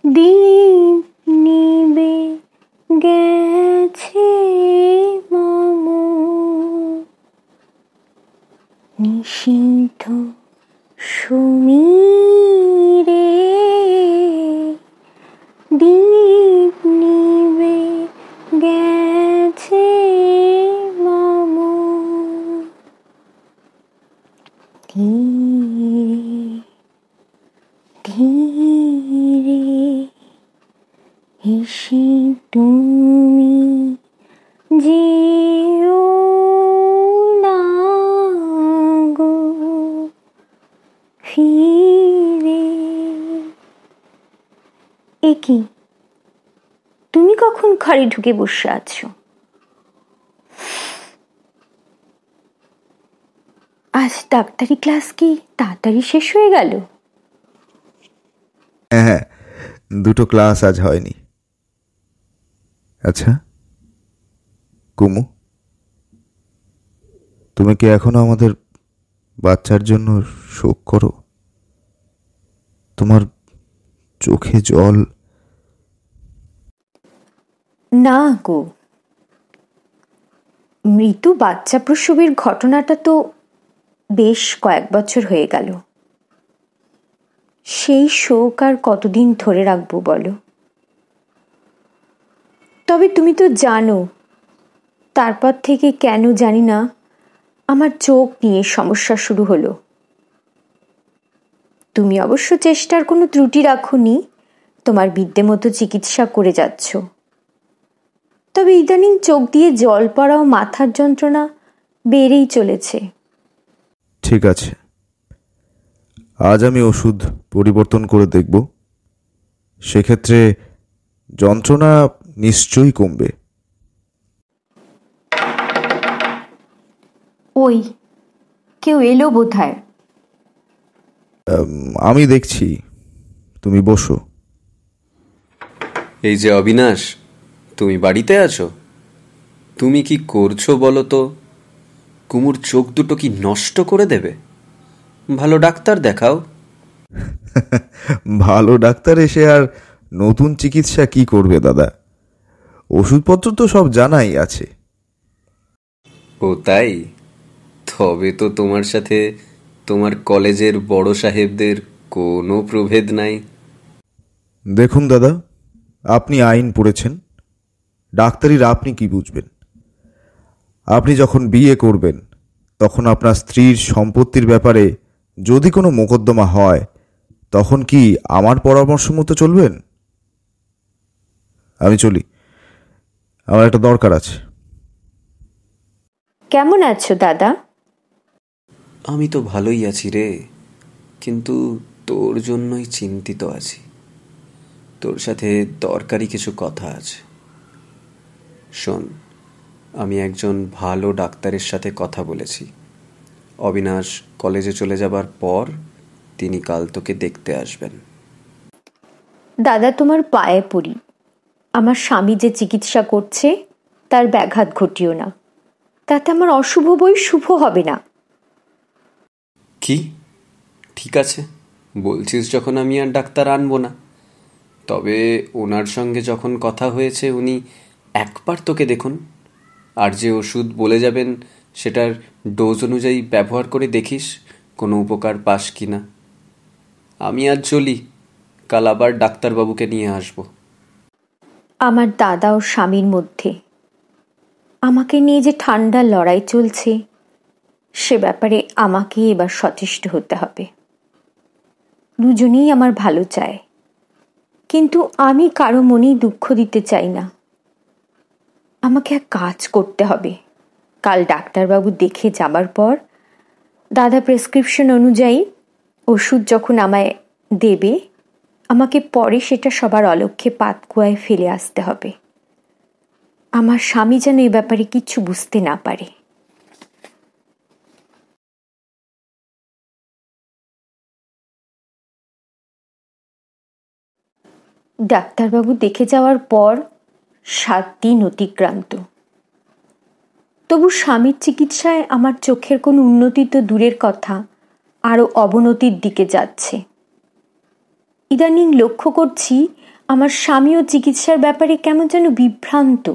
দিন নিবে গেছে মম নিষিদ্ধ সমীরে, দীপ নিবে গেছে মম ধীরে ধীরে এসে তুমি যেও না গো ফিরে। এ কি, তুমি কখন ঘরে ঢুকে বসে আছো? আজ ডাক্তারি ক্লাস কি তাড়াতাড়ি শেষ হয়ে গেল? হ্যাঁ, দুটো ক্লাস আজ হয়নি। আচ্ছা কুমু, তুমি কি এখনো আমাদের বাচ্চার জন্য শোক করো? তোমার চোখে জল? না গো, মৃত্যু বাচ্চা প্রসবের ঘটনাটা তো বেশ কয়েক বছর হয়ে গেল। সেই শোক আর কতদিন ধরে রাখবো বলো? তবে তুমি তো জানো, তারপর থেকে কেন জানি না আমার চোখ নিয়ে সমস্যা শুরু হলো। তুমি অবশ্য চেষ্টার কোনো ত্রুটি রাখোনি, তোমার বিদ্যে মতো চিকিৎসা করে যাচ্ছ। তবে ইদানিং চোখ দিয়ে জল পড়া ও মাথার যন্ত্রণা বেড়েই চলেছে। ঠিক আছে, আজ আমি ওষুধ পরিবর্তন করে দেখব, সেক্ষেত্রে যন্ত্রণা নিশ্চয়ই কমবে। ওই কেউ এলো বোধহয়। আমি দেখছি, তুমি বসো। এই যে অবিনাশ, তুমি বাড়িতে আছো? তুমি কি করছো বলো তো? কুমুর চোখ দুটো কি নষ্ট করে দেবে? ভালো ডাক্তার দেখাও। ভালো ডাক্তার এসে আর নতুন চিকিৎসা কি করবে দাদা? ওষুধপত্র তো সব জানাই আছে। ও তাই? তবে তো তোমার সাথে তোমার কলেজের বড় সাহেবদের কোনো প্রভেদ নাই। দেখুন দাদা, আপনি আইন পড়েছেন, ডাক্তারির আপনি কি বুঝবেন? আপনি যখন বিয়ে করবেন তখন আপনার স্ত্রীর সম্পত্তির ব্যাপারে যদি কোনো মোকদ্দমা হয়, তখন কি আমার পরামর্শ মতো চলবেন? আমি চলি, আমার একটা দরকার আছে। কেমন আছো দাদা? আমি তো ভালোই আছি রে, কিন্তু তোর জন্যই চিন্তিত আছি। তোর সাথে দরকারি কিছু কথা আছে। শোন, আমি একজন ভালো ডাক্তারের সাথে কথা বলেছি। অবিনাশ কলেজে চলে যাবার পর তিনি কাল তোকে দেখতে আসবেন। দাদা, তোমার পায়ে পড়ি, আমার স্বামী যে চিকিৎসা করছে তার ব্যাঘাত ঘটিও না, তাতে আমার অশুভ বই শুভ হবে না। কি? ঠিক আছে, বলছিস যখন আমি আর ডাক্তার আনবো না। তবে ওনার সঙ্গে যখন কথা হয়েছে উনি একবার তোকে দেখুন, আর যে ওষুধ বলে যাবেন সেটার ডোজ অনুযায়ী ব্যবহার করে দেখিস কোনো উপকার পাস কি না। আমি আজ চলি, কাল আবার ডাক্তারবাবুকে নিয়ে আসব। আমার দাদা ও স্বামীর মধ্যে আমাকে নিয়ে যে ঠান্ডা লড়াই চলছে, সে ব্যাপারে আমাকে এবার সচেষ্ট হতে হবে। দুজনেই আমার ভালো চায়, কিন্তু আমি কারো মনেই দুঃখ দিতে চাই না। আমাকে এক কাজ করতে হবে, কাল ডাক্তারবাবু দেখে যাবার পর দাদা প্রেসক্রিপশন অনুযায়ী ওষুধ যখন আমায় দেবে, আমাকে পরে সেটা সবার অলক্ষ্যে পাতকুয়ায় ফেলে আসতে হবে। আমার স্বামী যেন এ ব্যাপারে কিচ্ছু বুঝতে না পারে। ডাক্তারবাবু দেখে যাওয়ার পর 7 দিন অতিক্রান্ত। তবু স্বামীর চিকিৎসায় আমার চোখের কোনো উন্নতি তো দূরের কথা, আরও অবনতির দিকে যাচ্ছে। ইদানিং লক্ষ্য করছি আমার স্বামীও চিকিৎসার ব্যাপারে কেমন যেন বিভ্রান্ত।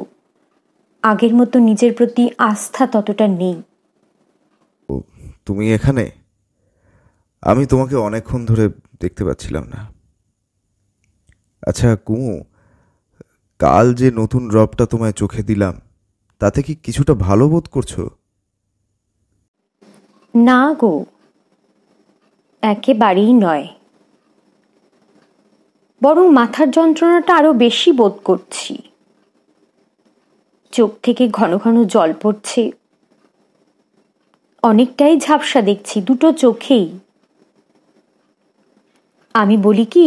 আগের মতো নিজের প্রতি আস্থা ততটা নেই। তুমি এখানে? আমি তোমাকে অনেকক্ষণ ধরে দেখতে পাচ্ছিলাম না। আচ্ছা কুমু, কাল যে নতুন ড্রপটা তোমায় চোখে দিলাম, তাতে কি কিছুটা ভালো বোধ করছো? না গো, একেবারেই নয়। বরং মাথার যন্ত্রণাটা আরো বেশি বোধ করছি। চোখ থেকে ঘন ঘন জল পড়ছে, অনেকটাই ঝাপসা দেখছি দুটো চোখেই। আমি বলি কি,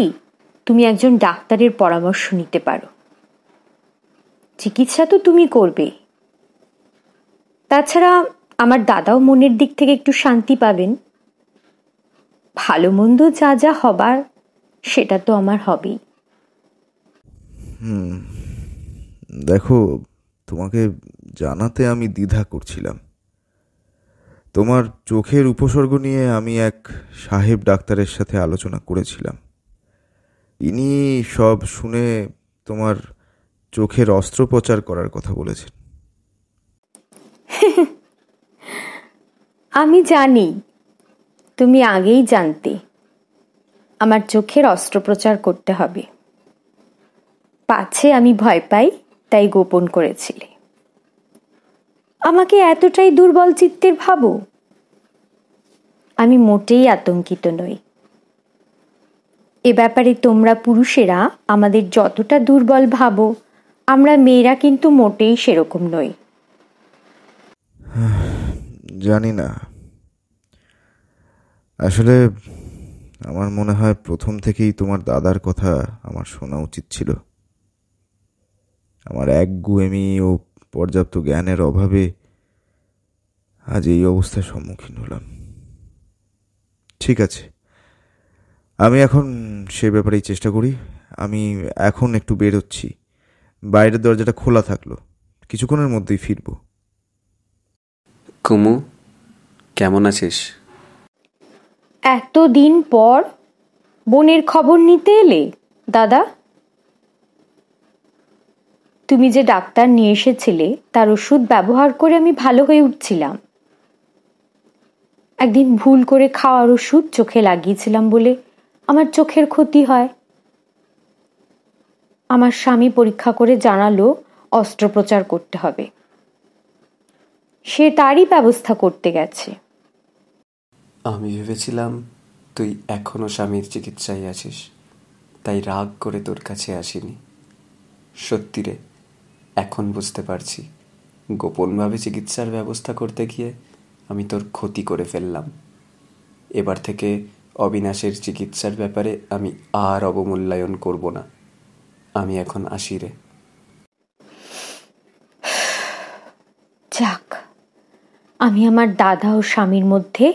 তুমি একজন ডাক্তারের পরামর্শ নিতে পারো। চিকিৎসা তো তুমি করবে, তাছাড়া আমার দাদাও মনের দিক থেকে একটু শান্তি পাবেন। ভালো মন্দ যা যা হবার সেটা তো আমার হবেই। দেখো, তোমাকে জানাতে আমি দ্বিধা করছিলাম। তোমার চোখের উপসর্গ নিয়ে আমি এক সাহেব ডাক্তারের সাথে আলোচনা করেছিলাম। ইনি সব শুনে তোমার চোখের অস্ত্রোপচার করার কথা বলেছেন। আমি জানি, তুমি আগেই জানতে আমার চোখের অস্ত্রোপচার করতে হবে। পাছে আমি ভয় পাই তাই গোপন করেছিলে। আমাকে এতটাই দুর্বল চিত্তের ভাবো? আমি মোটেই আতঙ্কিত নই। এ ব্যাপারে তোমরা পুরুষেরা আমাদের যতটা দুর্বল ভাবো, আমরা মেয়েরা কিন্তু মোটেই সেরকম নই। জানি না, আসলে আমার মনে হয় প্রথম থেকেই তোমার দাদার কথা আমার শোনা উচিত ছিল। আমার একগুঁয়েমি ও পর্যাপ্ত জ্ঞানের অভাবে আজ এই অবস্থার সম্মুখীন হলাম। ঠিক আছে, আমি এখন সে ব্যাপারেই চেষ্টা করি। আমি এখন একটু বেরোচ্ছি, বাইরের দরজাটা খোলা থাকলো, কিছুক্ষণের মধ্যেই ফিরব। কুমু, কেমন আছিস? এতদিন পর বোনের খবর নিতে এলে দাদা? তুমি যে ডাক্তার নিয়ে এসেছিলে তার ওষুধ ব্যবহার করে আমি ভালো হয়ে উঠছিলাম। একদিন ভুল করে খাওয়ার ওষুধ চোখে লাগিয়েছিলাম বলে আমার চোখের ক্ষতি হয়। আমার স্বামী পরীক্ষা করে জানালো অস্ত্রোপচার করতে হবে। সে তারই ব্যবস্থা করতে গেছে। আমি ভেবেছিলাম তুই এখনো স্বামীর চিকিৎসায় আছিস, তাই রাগ করে তোর কাছে আসিনি। সত্যি রে, এখন বুঝতে পারছি গোপনভাবে চিকিৎসার ব্যবস্থা করতে গিয়ে আমি তোর ক্ষতি করে ফেললাম। এবার থেকে অবিনাশের চিকিৎসার ব্যাপারে আমি আর অবমূল্যায়ন করব না। আমি এখন আসি রে। যাক, আমি আমার দাদা ও স্বামীর মধ্যে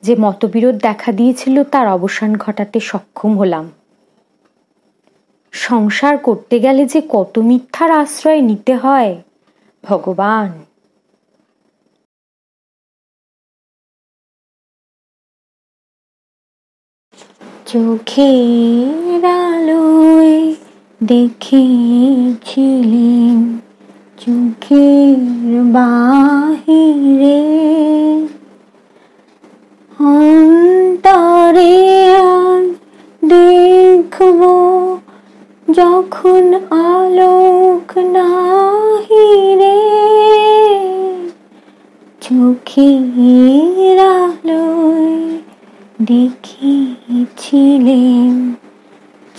যে মতবিরোধ দেখা দিয়েছিল তার অবসান ঘটাতে সক্ষম হলাম। সংসার করতে গেলে যে কত মিথ্যার আশ্রয় নিতে হয় ভগবান। চোখের আলোয় দেখেছিলেন চোখের বাহিরে, অন্তরে আর দেখব যখন আলোক নাহিরে। চোখের আলোয় দেখেছিলেন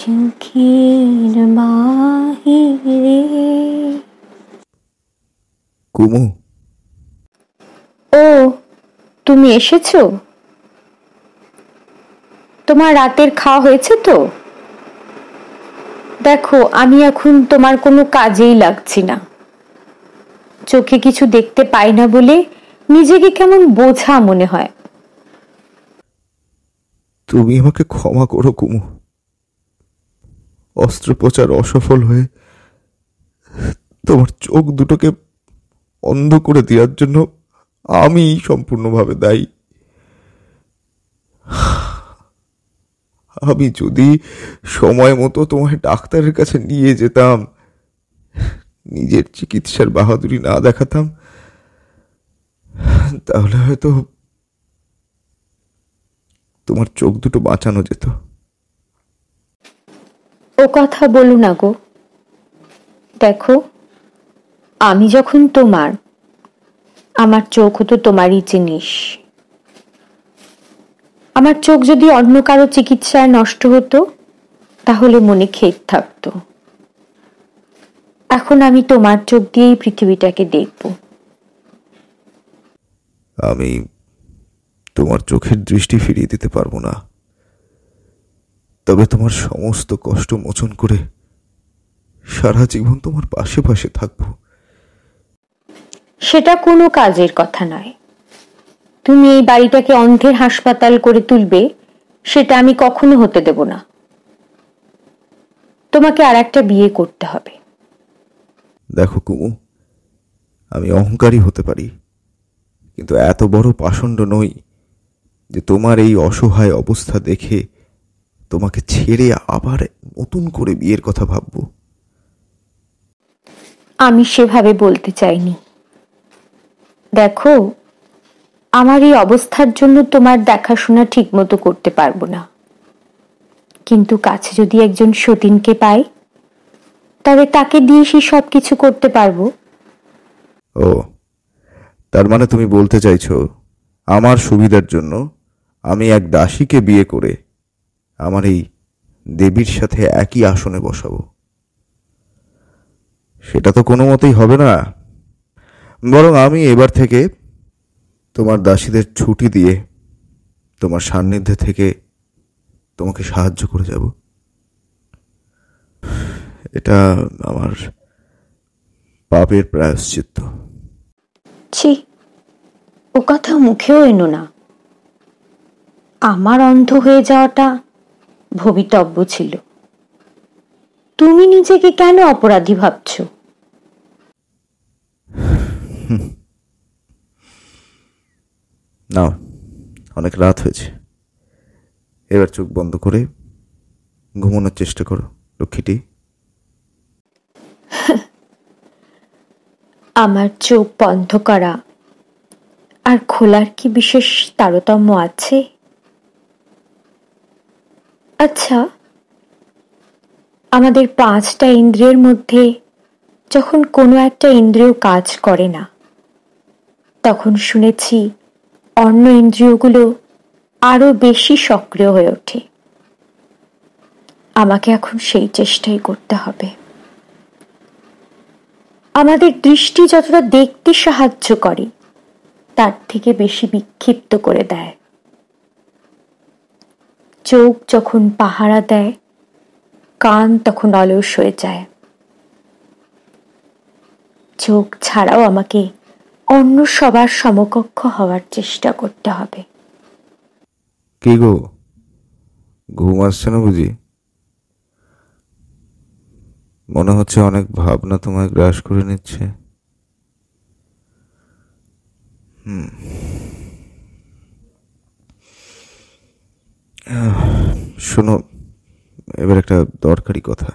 চোখের বাহিরে। কুমু, ও, তুমি এসেছো? তোমার রাতের খাওয়া হয়েছে তো? দেখো, আমি এখন তোমার কোনো কাজেই লাগছি না। চোখে কিছু দেখতে পাই না বলে নিজেকে কেমন বোঝা মনে হয়। তুমি আমাকে ক্ষমা করো কুমু। অস্ত্রোপচার অসফল হয়ে তোমার চোখ দুটোকে অন্ধ করে দেওয়ার জন্য আমি সম্পূর্ণভাবে দায়ী। আমি যদি সময় মতো তোমায় ডাক্তারের কাছে নিয়ে যেতাম, নিজের চিকিৎসার বাহাদুরি না দেখাতাম, তাহলে হয়তো তোমার চোখ দুটো বাঁচানো যেত। ও কথা বলো না গো। দেখো, আমি যখন তোমার, আমার চোখও তো তোমারই জিনিস। আমার চোখ যদি অন্য কারো চিকিৎসায় নষ্ট হতো, তাহলে মনে খেদ থাকতো। এখন আমি তোমার চোখ দিয়েই পৃথিবীটাকে দেখব। আমি তোমার চোখের দৃষ্টি ফিরিয়ে দিতে পারবো না, তবে তোমার সমস্ত কষ্ট মোচন করে সারা জীবন তোমার পাশে পাশে থাকবো। সেটা কোনো কাজের কথা নয়। তুমি এই বাড়িটাকে অন্ধের হাসপাতাল করে তুলবে, সেটা আমি কখনো হতে দেব না। তোমাকে আর একটা বিয়ে করতে হবে। দেখো কুমু, আমি অহংকারী হতে পারি, কিন্তু এত বড় পাষণ্ড নই যে তোমার এই অসহায় অবস্থা দেখে তোমাকে ছেড়ে আবার নতুন করে বিয়ের কথা ভাববো। আমি সেভাবে বলতে চাইনি। দেখো, আমার এই অবস্থার জন্য তোমার দেখাশোনা ঠিক মতো করতে পারবো না, কিন্তু কাছে যদি একজন সতীনকে পাই, তবে তাকে দিয়ে সে সব কিছু করতে পারবো। ও, তার মানে তুমি বলতে চাইছো আমার সুবিধার জন্য আমি এক দাসীকে বিয়ে করে আমার এই দেবীর সাথে একই আসনে বসাবো? সেটা তো কোনো মতেই হবে না। বরং আমি এবার থেকে তোমার দাসীদের ছুটি দিয়ে তোমার সান্নিধ্যে থেকে তোমাকে সাহায্য করে যাব। এটা আমার পাপের প্রায়শ্চিত্ত। ছি, ও কথা মুখেও এনো না। আমার অন্ধ হয়ে যাওয়াটা ভবিতব্য ছিল। তুমি নিজেকে কেন অপরাধী ভাবছো? না, অনেক রাত হয়েছে, এবার চোখ বন্ধ করে ঘুমানোর চেষ্টা করো লক্ষ্মীটি। আমার চোখ বন্ধ করা আর খোলার কি বিশেষ তারতম্য আছে? আচ্ছা, আমাদের 5টা ইন্দ্রিয়ের মধ্যে যখন কোনো একটা ইন্দ্রিয় কাজ করে না, তখন শুনেছি অন্য ইন্দ্রিয়গুলো আরো বেশি সক্রিয় হয়ে ওঠে। আমাকে এখন সেই চেষ্টাই করতে হবে। আমাদের দৃষ্টি যতটা দেখতে সাহায্য করে, তার থেকে বেশি বিক্ষিপ্ত করে দেয়। চোখ যখন পাহারা দেয়, কান তখন অলস হয়ে যায়। চোখ ছাড়াও আমাকে অন্য সবার সমকক্ষ হওয়ার চেষ্টা করতে হবে। কি গো, ঘুম আসছে না বুঝি? মনে হচ্ছে অনেক ভাবনা তোমায় গ্রাস করে নিচ্ছে। শোনো, এবার একটা দরকারি কথা।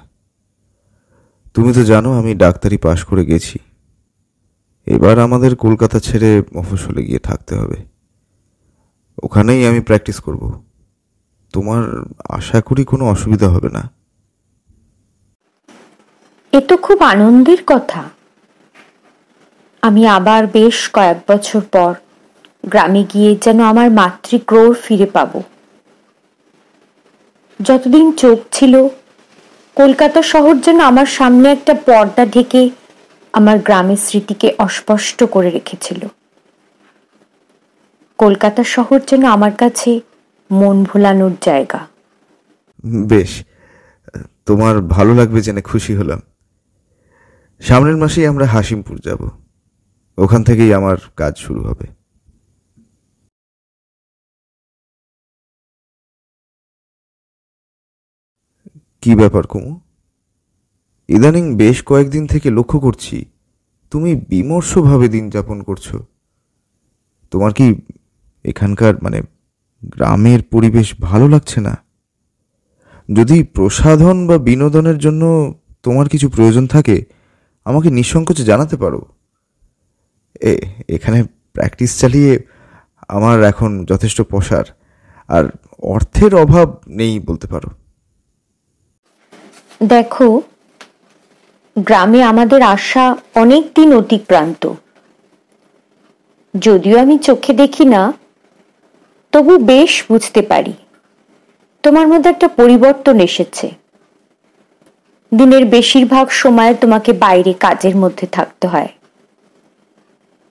তুমি তো জানো আমি ডাক্তারি পাশ করে গেছি। এবার আমাদের কলকাতা ছেড়ে মফস্বলে গিয়ে থাকতে হবে। ওখানেই আমি প্র্যাকটিস করব। তোমার আশা করি কোনো অসুবিধা হবে না। এ তো খুব আনন্দের কথা। আমি আবার বেশ কয়েক বছর পর গ্রামে গিয়ে যেন আমার মাতৃক্রোড় ফিরে পাব। যতদিন চোখ ছিল, কলকাতা শহর যেন আমার সামনে একটা পর্দা ঢেকে আমার গ্রামের স্মৃতিকে অস্পষ্ট করে রেখেছিল। কলকাতা শহর যেন আমার কাছে মন ভোলানোর জায়গা। বেশ, তোমার ভালো লাগবে জেনে খুশি হলাম। সামনের মাসেই আমরা হাসিমপুর যাব। ওখান থেকেই আমার কাজ শুরু হবে। কি ব্যাপার কুমু? ইদানিং বেশ কয়েকদিন থেকে লক্ষ্য করছি তুমি বিমর্ষভাবে দিন যাপন করছো। তোমার কি এখানকার গ্রামের পরিবেশ ভালো লাগছে না? যদি প্রসাধন বা বিনোদনের জন্য তোমার কিছু প্রয়োজন থাকে আমাকে নিঃসংকোচে জানাতে পারো। এখানে প্র্যাকটিস চালিয়ে আমার এখন যথেষ্ট পসার, আর অর্থের অভাব নেই বলতে পারো। দেখো, গ্রামে আমাদের আশা অনেক দিন অতিক্রান্ত। যদিও আমি চোখে দেখি না, তবু বেশ বুঝতে পারি তোমার মধ্যে একটা পরিবর্তন এসেছে। দিনের বেশিরভাগ সময় তোমাকে বাইরে কাজের মধ্যে থাকতে হয়।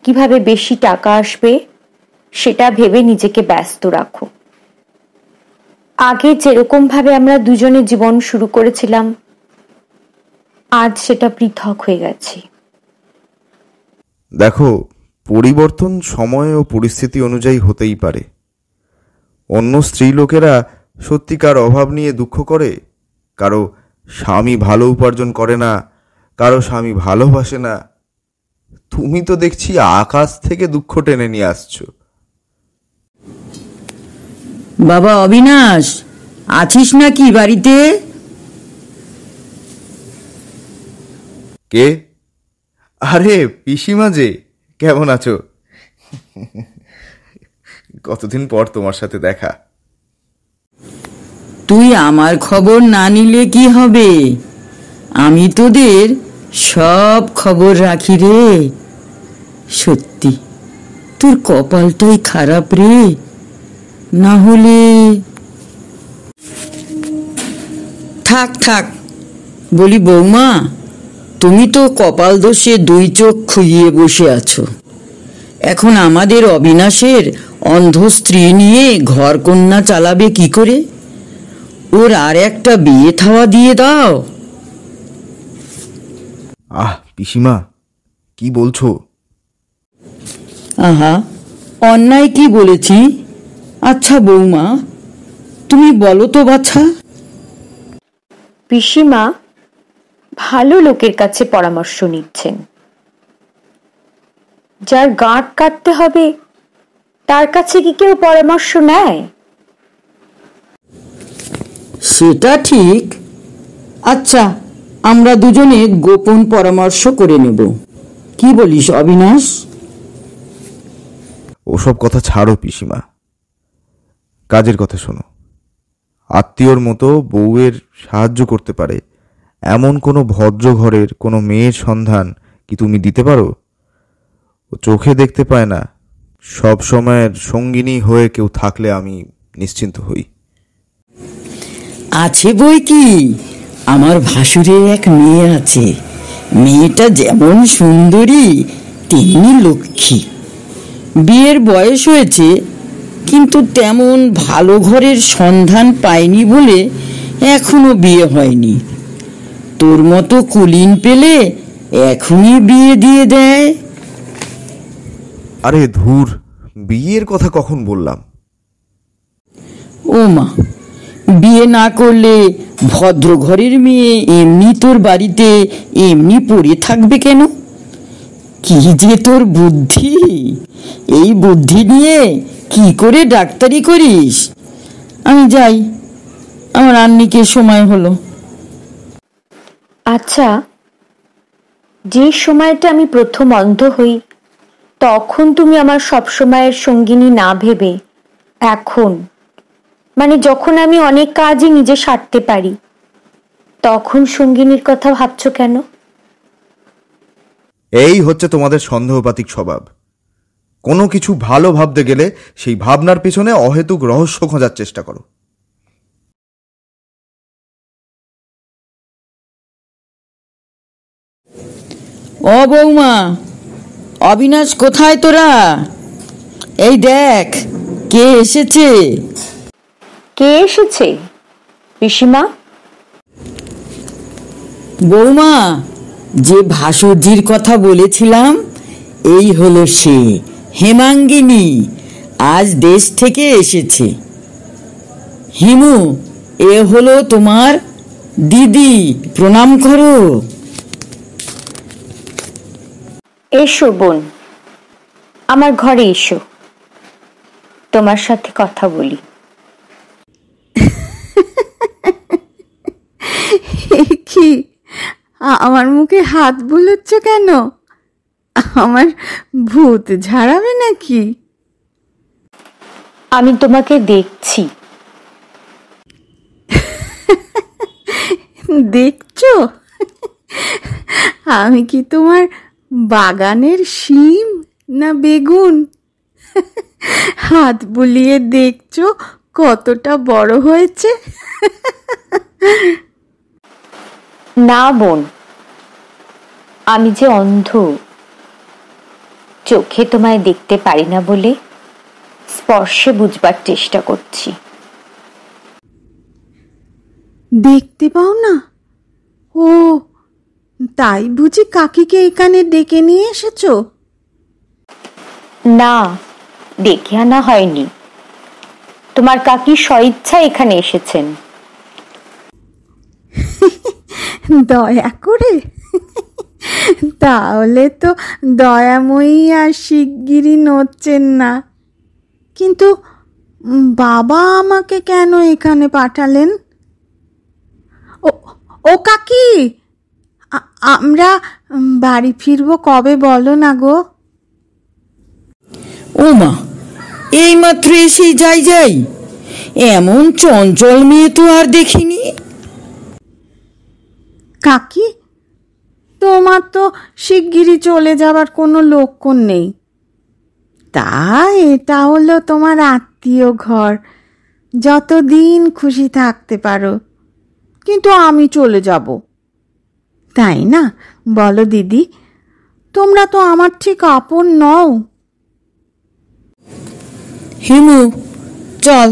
কিভাবে বেশি টাকা আসবে সেটা ভেবে নিজেকে ব্যস্ত রাখো। আগে যেরকম ভাবে আমরা দুজনে জীবন শুরু করেছিলাম, আজ সেটা পৃথক হয়ে গেছে। দেখো, পরিবর্তন সময় ও পরিস্থিতি অনুযায়ী হতেই পারে। অন্য স্ত্রী লোকেরা সত্যিকার অভাব নিয়ে দুঃখ করে, কারো স্বামী ভালো উপার্জন করে না, কারো স্বামী ভালোবাসে না। তুমি তো দেখছি আকাশ থেকে দুঃখ টেনে নিয়ে আসছো। বাবা অবিনাশ, আছিস নাকি বাড়িতে? কে? আরে পিসিমা যে, কেমন আছো? কতদিন পর তোমার সাথে দেখা। তুই আমার খবর না নিলে কি হবে? আমি তোদের সব খবর রাখি রে। সত্যি তোর কপালটাই খারাপ রে, না হলে। থাক থাক বলি বৌমা, তুমি তো কপাল দোষে দুই চোখ খুইয়ে বসে আছো। এখন আমাদের অবিনাশের অন্ধ স্ত্রী নিয়ে ঘর কন্যা চালাবে কি করে? ওর আর একটা বিয়ে থাওয়া দিয়ে দাও। পিসিমা, কি বলছো? আহা, অন্যায় কি বলেছি? আচ্ছা বৌমা, তুমি বলো তো বাছা। পিসিমা ভালো লোকের কাছে পরামর্শ নিচ্ছেন। যার গাঁট কাটতে হবে তার কাছে কি কেউ পরামর্শ নেয়? সেটা ঠিক। আচ্ছা, আমরা দুজনে গোপন পরামর্শ করে নেব। কি বলিস অবিনাশ? ওসব কথা ছাড়ো পিসিমা, কাজের কথা শোনো। আত্মীয়র মতো বউয়ের সাহায্য করতে পারে এমন কোনো ভদ্র ঘরের কোনো মেয়ের সন্ধান কি তুমি দিতে পারো? ও চোখে দেখতে পায় না, সব সময়ের সঙ্গিনী হয়ে কেউ থাকলে আমি নিশ্চিন্ত হই। আছে বই কি, আমার ভাসুরের এক মেয়ে আছে। মেয়েটা যেমন সুন্দরী তেমনি লক্ষ্মী। বিয়ের বয়স হয়েছে, কিন্তু তেমন ভালো ঘরের সন্ধান পায়নি বলে এখনো বিয়ে হয়নি। তোর মতো কুলিন পেলে এখনই বিয়ে দিয়ে দেয়। আরে ধুর, বিয়ের কথা কখন বললাম? ও মা, বিয়ে না করলে ভদ্র ঘরের মেয়ে এমনি তোর বাড়িতে এমনি পড়ে থাকবে কেন? কি যে তোর বুদ্ধি! এই বুদ্ধি নিয়ে কি করে ডাক্তারি করিস? আমি যাই, আমার আন্নিকে সময় হলো। আচ্ছা, যে সময়টা আমি প্রথম অন্ধ হই তখন তুমি আমার সব সময়ের সঙ্গিনী না ভেবে এখন, মানে যখন আমি অনেক কাজই নিজে সারতে পারি, তখন সঙ্গিনীর কথা ভাবছো কেন? এই হচ্ছে তোমাদের সন্দেহপাতিক স্বভাব। কোনো কিছু ভালো ভাবতে গেলে সেই ভাবনার পিছনে অহেতুক রহস্য খোঁজার চেষ্টা করো। ও বৌমা, অবিনাশ কোথায় তোরা? এই দেখ কে এসেছে। কে এসেছে পিসিমা? বৌমা, যে ভাসুরজির কথা বলেছিলাম এই হলো সে, হেমাঙ্গিনী। আজ দেশ থেকে এসেছে। হিমু, এ হলো তোমার দিদি, প্রণাম করো। এসো বোন, আমার ঘরে এসো, তোমার সাথে কথা বলি। কি আমার মুখে হাত বুলোচ্ছ কেন? আমার ভূত ঝাড়াবে নাকি? আমি তোমাকে দেখছি। দেখছো? আমি কি তোমার বাগানের শিম না বেগুন? হাত বুলিয়ে দেখছো কতটা বড় হয়েছে? না বোন, আমি যে অন্ধ, চোখে তোমায় দেখতে পারি না বলে স্পর্শে বুঝবার চেষ্টা করছি। দেখতে পাও না? ও, তাই বুঝি কাকিকে এখানে ডেকে নিয়ে এসেছো? না, ডেকে আনা হয়নি। তোমার কাকি স্বইচ্ছা এখানে এসেছেন। দয়া করে? তাহলে তো দয়াময়ী আর শিগগিরই নড়ছেন না। কিন্তু বাবা আমাকে কেন এখানে পাঠালেন? ও ও কাকি, আমরা বাড়ি ফিরবো কবে বলো না গো? ও মা, এইমাত্র এসেই যাই? এমন চঞ্চল মেয়ে তো আর দেখিনি। কাকি, তোমার তো শিগগিরই চলে যাবার কোনো লক্ষণ নেই। তা এটা হলো তোমার আত্মীয় ঘর, যতদিন খুশি থাকতে পারো। কিন্তু আমি চলে যাব, তাই না বলো দিদি? তোমরা তো আমার ঠিক আপন নও। হিমু, চল,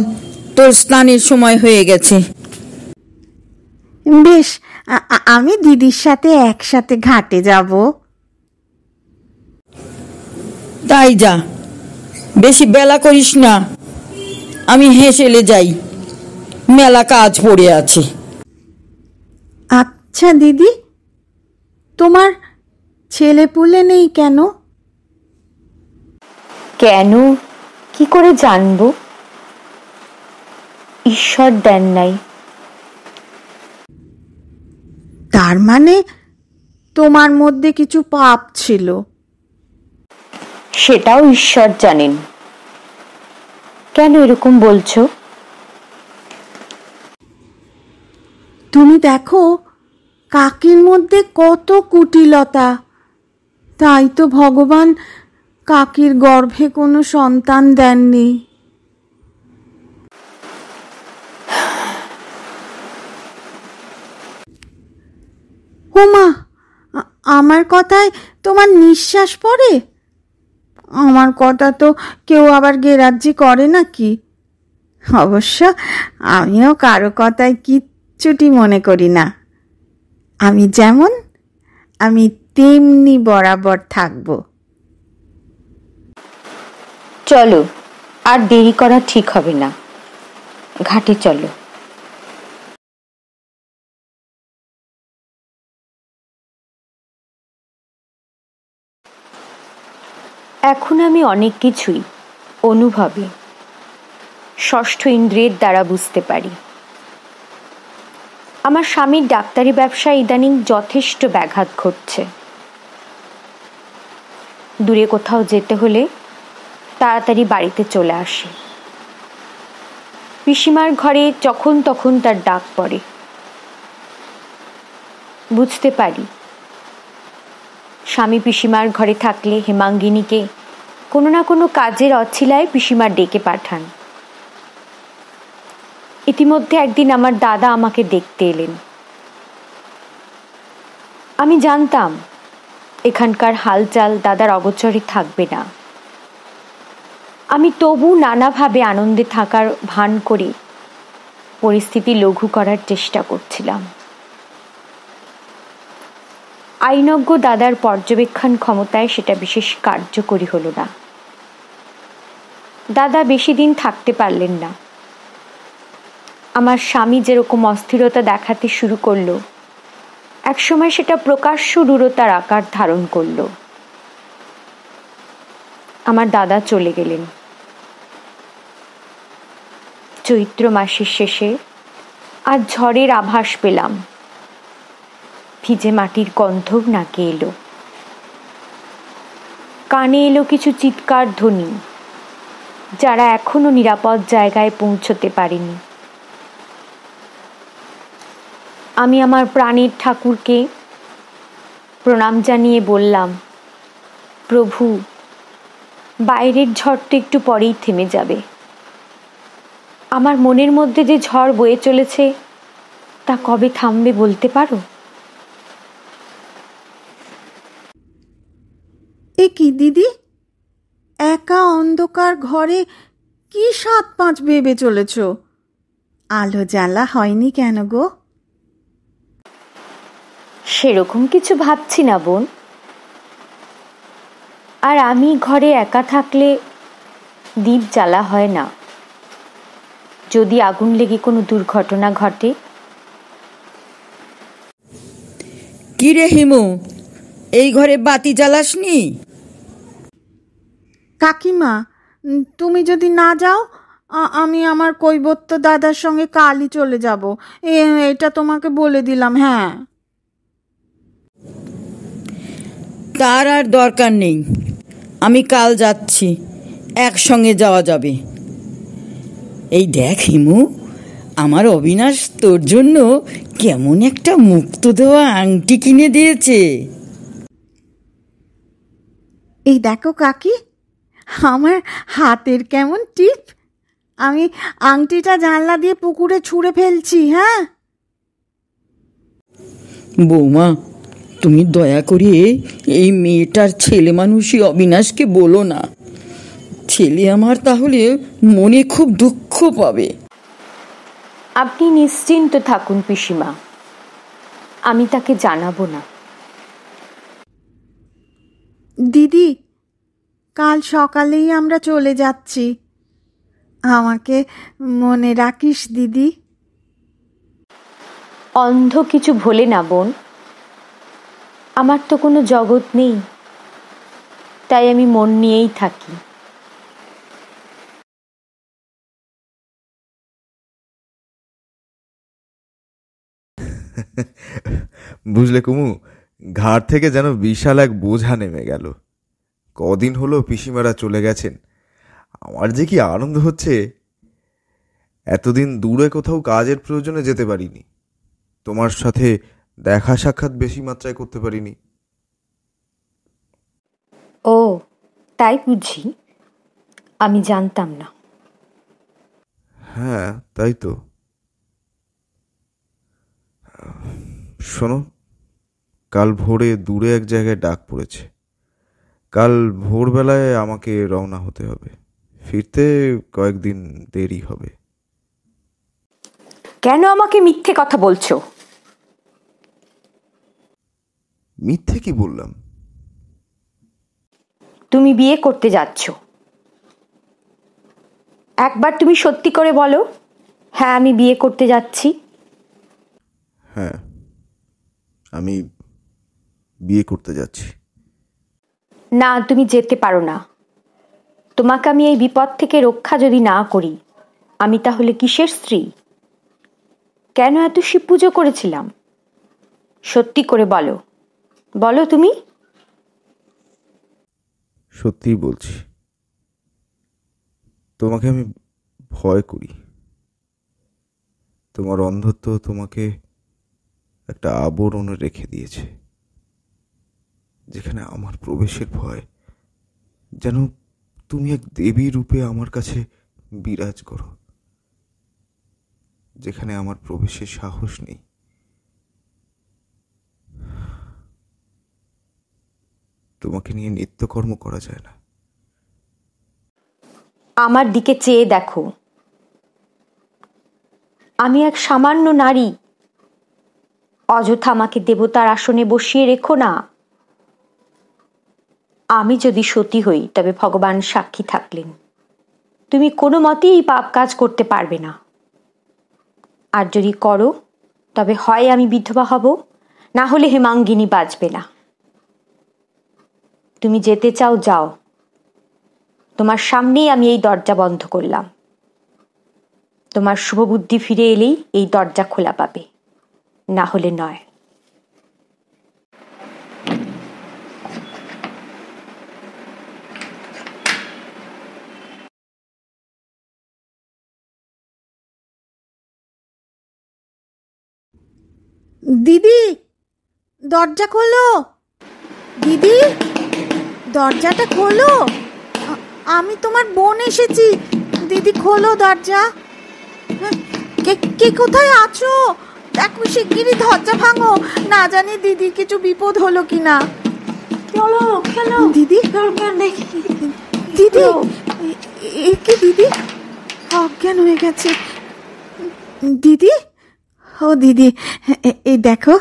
তোর স্নানের সময় হয়ে গেছে। বেশ, আমি দিদির সাথে একসাথে ঘাটে যাব। তাই যা, বেশি বেলা করিস না। আমি হেসেলে যাই, মেলা কাজ পড়ে আছে। আচ্ছা দিদি, তোমার ছেলে পুলে নেই কেন? কেন কি করে জানবো? ঈশ্বর দেন নাই। তার মানে তোমার মধ্যে কিছু পাপ ছিল? সেটাও ঈশ্বর জানেন। কেন এরকম বলছো? তুমি দেখো কাকির মধ্যে কত কুটিলতা। তাই তো ভগবান কাকির গর্ভে কোনো সন্তান দেননি। ওমা, আমার কথায় তোমার নিঃশ্বাস পড়ে? আমার কথা তো কেউ আবার গেরাজ্জি করে নাকি? অবশ্য আমিও কারো কথায় কিচ্ছুটি মনে করি না। আমি যেমন, আমি তেমনি বরাবর থাকবো। চলো, আর দেরি করা ঠিক হবে না, ঘাটে চলো। এখন আমি অনেক কিছুই অনুভবে, ষষ্ঠ ইন্দ্রিয়ের দ্বারা বুঝতে পারি। আমার স্বামীর ডাক্তারি ব্যবসায় ইদানিং যথেষ্ট ব্যাঘাত ঘটছে। দূরে কোথাও যেতে হলে তাড়াতাড়ি বাড়িতে চলে আসে। পিসিমার ঘরে যখন তখন তার ডাক পড়ে। বুঝতে পারি স্বামী পিসিমার ঘরে থাকলে হেমাঙ্গিনীকে কোনো না কোনো কাজের অছিলায় পিসিমা ডেকে পাঠান। ইতিমধ্যে একদিন আমার দাদা আমাকে দেখতে এলেন। আমি জানতাম এখানকার হালচাল দাদার অগোচরে থাকবে না। আমি তবু নানাভাবে আনন্দে থাকার ভান করে পরিস্থিতি লঘু করার চেষ্টা করছিলাম। আইনজ্ঞ দাদার পর্যবেক্ষণ ক্ষমতায় সেটা বিশেষ কার্যকরী হলো না। দাদা বেশি দিন থাকতে পারলেন না। আমার স্বামী যেরকম অস্থিরতা দেখাতে শুরু করলো, একসময় সেটা প্রকাশ্য রূঢ়তার আকার ধারণ করলো। আমার দাদা চলে গেলেন। চৈত্র মাসের শেষে আজ ঝড়ের আভাস পেলাম। ভিজে মাটির গন্ধও নাকে এলো। কানে এলো কিছু চিৎকার ধ্বনি, যারা এখনো নিরাপদ জায়গায় পৌঁছতে পারেনি। আমি আমার প্রাণের ঠাকুরকে প্রণাম জানিয়ে বললাম, প্রভু, বাইরের ঝড় তো একটু পরেই থেমে যাবে। আমার মনের মধ্যে যে ঝড় বয়ে চলেছে তা কবে থামবে বলতে পারো? এ কি দিদি, একা অন্ধকার ঘরে কি 7-5 ভেবে চলেছ? আলো জ্বালা হয়নি কেন গো? সেরকম কিছু ভাবছি না বোন। আর আমি ঘরে একা থাকলে দীপ জ্বালা হয় না। যদি আগুন লেগে কোনো দুর্ঘটনা ঘটে। কি রে হিমু, এই ঘরে বাতি জ্বালাসনি? কাকিমা, তুমি যদি না যাও, আমি আমার কৈবত্য দাদার সঙ্গে কালই চলে যাব। এটা তোমাকে বলে দিলাম। হ্যাঁ, তার আর দরকার নেই, আমি কাল যাচ্ছি, একসঙ্গে যাওয়া যাবে। এই দেখ হিমু, আমার অবিনাশ তোর জন্য কেমন একটা মুক্ত দেওয়া আংটি কিনে দিয়েছে। এই দেখো কাকি, আমার হাতের কেমন টিপ। আমি আংটিটা জানলা দিয়ে পুকুরে ছুঁড়ে ফেলছি। হ্যাঁ বৌমা, তুমি দয়া করে এই মেয়েটার ছেলে মানুষই অবিনাশকে বলো না। ছেলে আমার তাহলে মনে খুব দুঃখ পাবে। আপনি নিশ্চিন্ত থাকুন পিসিমা, আমি তাকে জানাবো না। দিদি, কাল সকালেই আমরা চলে যাচ্ছি। আমাকে মনে রাখিস দিদি। অন্ধ কিছু ভোলে না বোন। আমার তো কোনো জগৎ নেই, তাই আমি মন নিয়েই থাকি। বুঝলে কুমু, ঘাট থেকে যেন বিশাল এক বোঝা নেমে গেল। কদিন হলো পিসিমারা চলে গেছেন, আমার যে কি আনন্দ হচ্ছে। এতদিন দূরে কোথাও কাজের প্রয়োজনে যেতে পারিনি, তোমার সাথে দেখা সাক্ষাৎ বেশি মাত্রায় করতে পারিনি। ও তাই বুঝি, আমি জানতাম না। হ্যাঁ, তাই তো। শোনো, কাল ভোরে দূরে এক জায়গায় ডাক পড়েছে। কাল ভোরবেলায় আমাকে রওনা হতে হবে, ফিরতে কয়েকদিন দেরি হবে। কেন আমাকে মিথ্যে কথা বলছো? মিথ্যে কি বললাম? তুমি বিয়ে করতে যাচ্ছ। একবার তুমি সত্যি করে বলো, হ্যাঁ আমি বিয়ে করতে যাচ্ছি। হ্যাঁ, আমি বিয়ে করতে যাচ্ছি। না, তুমি যেতে পারো না। তোমাকে আমি এই বিপদ থেকে রক্ষা যদি না করি, আমি তাহলে কিসের স্ত্রী? কেন এত শিব পুজো করেছিলাম? সত্যি করে বলো, বলো তুমি। সত্যিই বলছি, তোমাকে আমি ভয় করি। তোমার অন্ধত্ব তোমাকে একটা আবরণে রেখে দিয়েছে, যেখানে আমার প্রবেশের ভয়। যেন তুমি এক দেবী রূপে আমার কাছে বিরাজ করো, যেখানে আমার প্রবেশের সাহস নেই। তোমাকে নিয়ে নিত্যকর্ম করা যায় না। আমার দিকে চেয়ে দেখো, আমি এক সামান্য নারী। অযথা আমাকে দেবতার আসনে বসিয়ে রেখো না। আমি যদি সতী হই, তবে ভগবান সাক্ষী থাকলেন, তুমি কোনো মতেই এই পাপ কাজ করতে পারবে না। আর যদি করো, তবে হয় আমি বিধবা হব, না হলে হেমাঙ্গিনী বাঁচবে না। তুমি যেতে চাও, যাও। তোমার সামনেই আমি এই দরজা বন্ধ করলাম। তোমার শুভবুদ্ধি ফিরে এলেই এই দরজা খোলা পাবে, না হলে নয়। দিদি, দরজা খোলো। দিদি, দরজাটা খোলো। আমি তোমার বোন এসেছি। দিদি, খোলো দরজা। কে কে কোথায় আছো? দেখো, শিগগিরই দরজা ভাঙো, না জানি দিদির কিছু বিপদ হলো কিনা। চলো চলো দিদি, দিদি, এ কি দিদি? অজ্ঞান হয়ে গেছে। দিদি, ও দিদি, এই দেখো,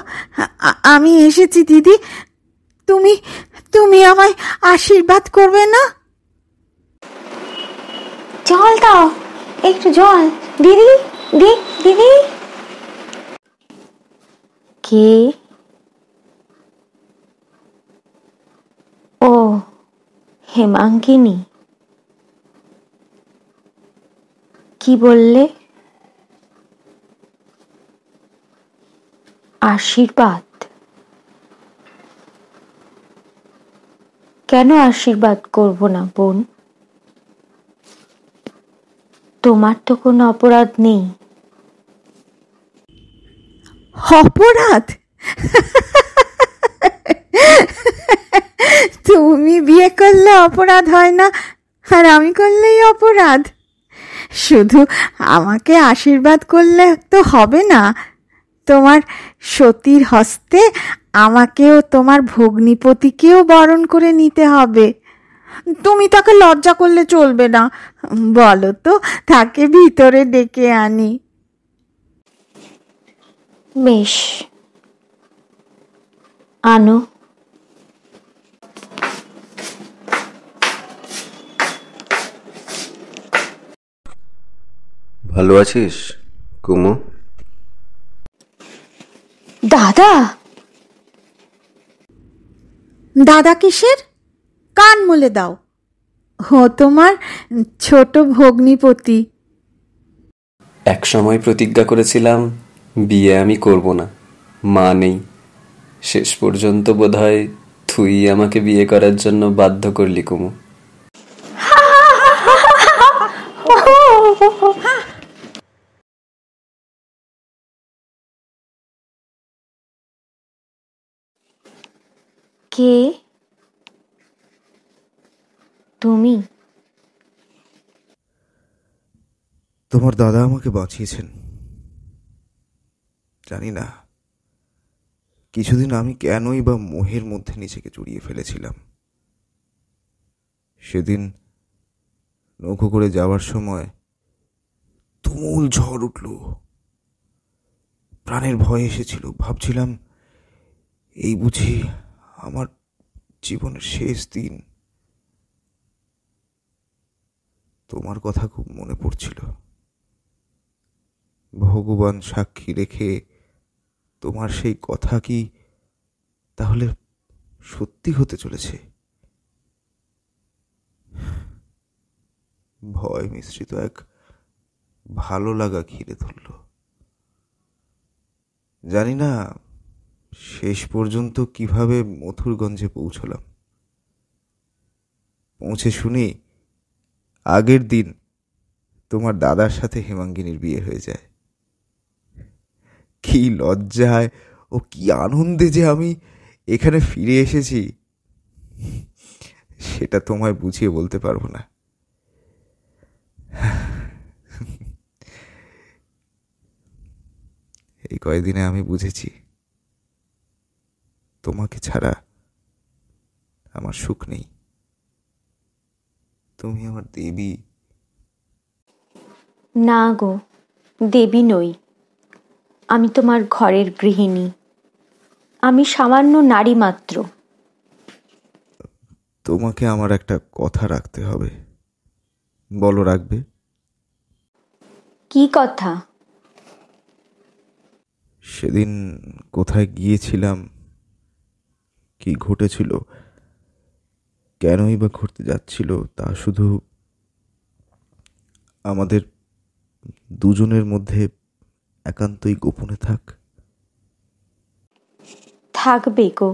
আমি এসেছি। দিদি, তুমি তুমি আমায় আশীর্বাদ করবে না? জল দাও, একটু জল। দিদি, দিদি। কে? ও, হেমাঙ্গিনী। কি বললে? আশীর্বাদ? কেন আশীর্বাদ করব না বোন? তোমার তো কোনো অপরাধ নেই। অপরাধ? তুমি বিয়ে করলে অপরাধ হয় না, আর আমি করলেই অপরাধ? শুধু আমাকে আশীর্বাদ করলে তো হবে না, তোমার সতীর হস্তে আমাকেও তোমার ভগ্নিপতিকেও বরণ করে নিতে হবে। তুমি তাকে লজ্জা করলে চলবে না। বলো তো, তাকে ভিতরে ডেকে আনি। বেশ, আনো। ভালো আছিস কুমু? দাদা? দাদা কিসের? কান মুলে দাও। ও তোমার ছোট ভগ্নিপতি। এক সময় প্রতিজ্ঞা করেছিলাম বিয়ে আমি করব না, মা নেই। শেষ পর্যন্ত বোধহয় তুই আমাকে বিয়ে করার জন্য বাধ্য করলি কুমু। কে তুমি? তোমার দাদা আমাকে বাঁচিয়েছেন। জানি না কিছুদিন আমি কেনই বা মোহের মধ্যে নিজেকে জড়িয়ে ফেলেছিলাম। সেদিন নৌকো করে যাওয়ার সময় তুমুল ঝড় উঠল। প্রাণের ভয় এসেছিল। ভাবছিলাম এই বুঝি আমার জীবনের শেষ দিন। তোমার কথা খুব মনে পড়ছিল। ভগবান সাক্ষী রেখে তোমার সেই কথা কি তাহলে সত্যি হতে চলেছে? ভয় মিশ্রিত এক ভালো লাগা ঘিরে ধরল। জানি না শেষ পর্যন্ত কিভাবে মথুরগঞ্জে পৌঁছলাম। পৌঁছে শুনি আগের দিন তোমার দাদার সাথে হেমাঙ্গিনীর বিয়ে হয়ে যায়। কি লজ্জায় ও কি আনন্দে যে আমি এখানে ফিরে এসেছি সেটা তোমায় বুঝিয়ে বলতে পারবো না। এই কয়েকদিনে আমি বুঝেছি তোমাকে ছাড়া আমার সুখ নেই। তুমি আমার দেবী। না গো, দেবী নই। আমি তোমার ঘরের গৃহিণী। আমি সামান্য নারী মাত্র। তোমাকে আমার একটা কথা রাখতে হবে। বলো, রাখবে? কি কথা? সেদিন কোথায় গিয়েছিলাম, কি ঘটেছিল, কেনই বা ঘটতে যাচ্ছিল, তা শুধু আমাদের দুজনের মধ্যে একান্তই গোপনে থাক। থাকবে গো।